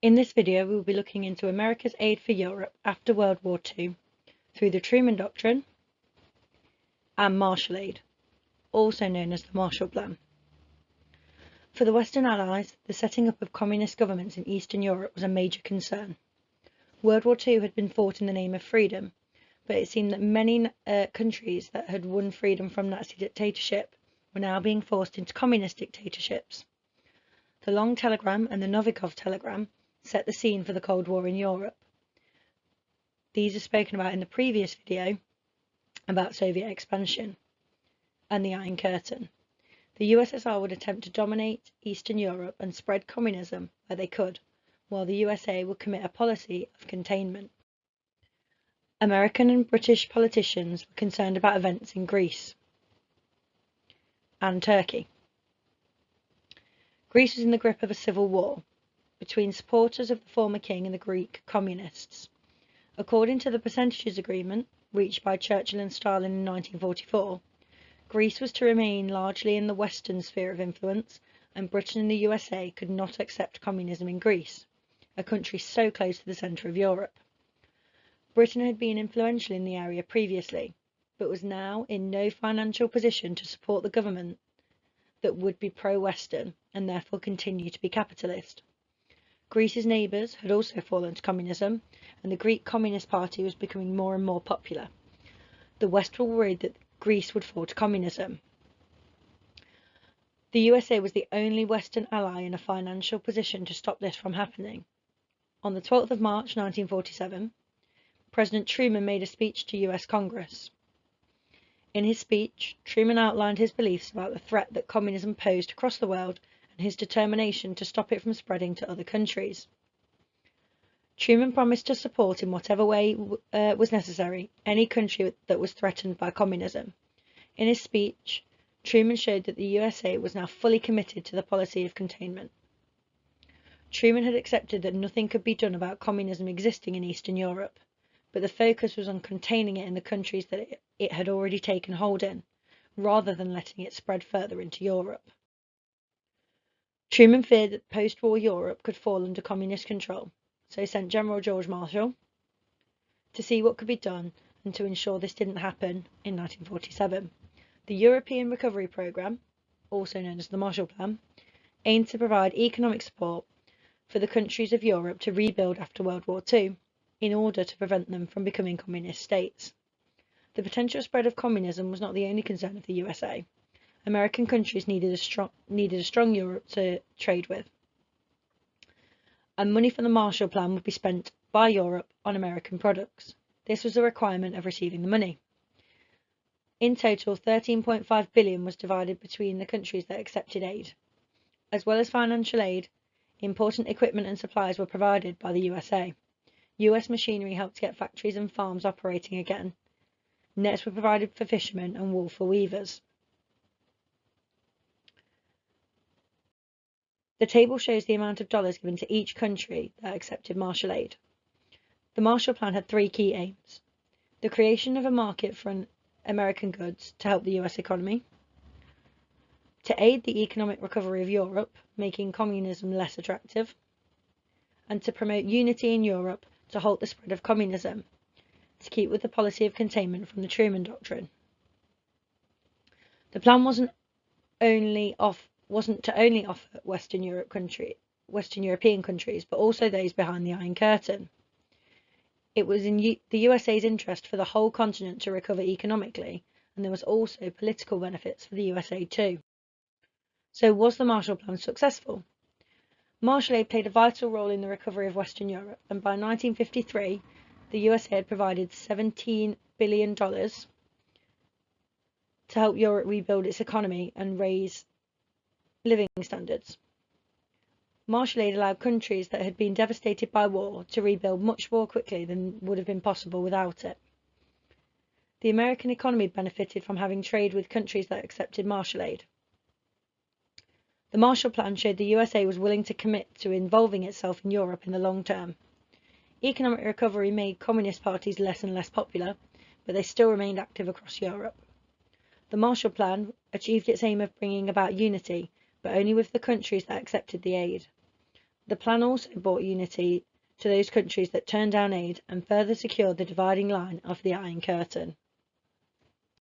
In this video, we will be looking into America's aid for Europe after World War II through the Truman Doctrine and Marshall Aid, also known as the Marshall Plan. For the Western Allies, the setting up of communist governments in Eastern Europe was a major concern. World War II had been fought in the name of freedom, but it seemed that many countries that had won freedom from Nazi dictatorship were now being forced into communist dictatorships. The Long Telegram and the Novikov Telegram set the scene for the Cold War in Europe. These are spoken about in the previous video about Soviet expansion and the Iron Curtain. The USSR would attempt to dominate Eastern Europe and spread communism where they could, while the USA would commit a policy of containment. American and British politicians were concerned about events in Greece and Turkey. Greece was in the grip of a civil war between supporters of the former king and the Greek communists. According to the percentages agreement reached by Churchill and Stalin in 1944, Greece was to remain largely in the Western sphere of influence, and Britain and the USA could not accept communism in Greece, a country so close to the centre of Europe. Britain had been influential in the area previously, but was now in no financial position to support the government that would be pro-Western and therefore continue to be capitalist. Greece's neighbours had also fallen to communism, and the Greek Communist Party was becoming more and more popular. The West were worried that Greece would fall to communism. The USA was the only Western ally in a financial position to stop this from happening. On the 12th of March 1947, President Truman made a speech to US Congress. In his speech, Truman outlined his beliefs about the threat that communism posed across the world and his determination to stop it from spreading to other countries. Truman promised to support in whatever way was necessary any country that was threatened by communism. In his speech, Truman showed that the USA was now fully committed to the policy of containment. Truman had accepted that nothing could be done about communism existing in Eastern Europe, but the focus was on containing it in the countries that it had already taken hold in, rather than letting it spread further into Europe. Truman feared that post-war Europe could fall under communist control, so sent General George Marshall to see what could be done and to ensure this didn't happen in 1947. The European Recovery Programme, also known as the Marshall Plan, aimed to provide economic support for the countries of Europe to rebuild after World War II, in order to prevent them from becoming communist states. The potential spread of communism was not the only concern of the USA. American countries needed a strong Europe to trade with, and money from the Marshall Plan would be spent by Europe on American products. This was a requirement of receiving the money. In total, $13.5 billion was divided between the countries that accepted aid. As well as financial aid, important equipment and supplies were provided by the USA. US machinery helped get factories and farms operating again. Nets were provided for fishermen and wool for weavers. The table shows the amount of dollars given to each country that accepted Marshall Aid. The Marshall Plan had three key aims: the creation of a market for American goods to help the US economy, to aid the economic recovery of Europe, making communism less attractive, and to promote unity in Europe to halt the spread of communism, to keep with the policy of containment from the Truman Doctrine. The plan wasn't to only offer Western European countries, but also those behind the Iron Curtain. It was in the USA's interest for the whole continent to recover economically, and there was also political benefits for the USA too. So was the Marshall Plan successful? Marshall Aid played a vital role in the recovery of Western Europe, and by 1953, the USA had provided $17 billion to help Europe rebuild its economy and raise living standards. Marshall Aid allowed countries that had been devastated by war to rebuild much more quickly than would have been possible without it. The American economy benefited from having trade with countries that accepted Marshall Aid. The Marshall Plan showed the USA was willing to commit to involving itself in Europe in the long term. Economic recovery made communist parties less and less popular, but they still remained active across Europe. The Marshall Plan achieved its aim of bringing about unity, but only with the countries that accepted the aid. The plan also brought unity to those countries that turned down aid and further secured the dividing line of the Iron Curtain.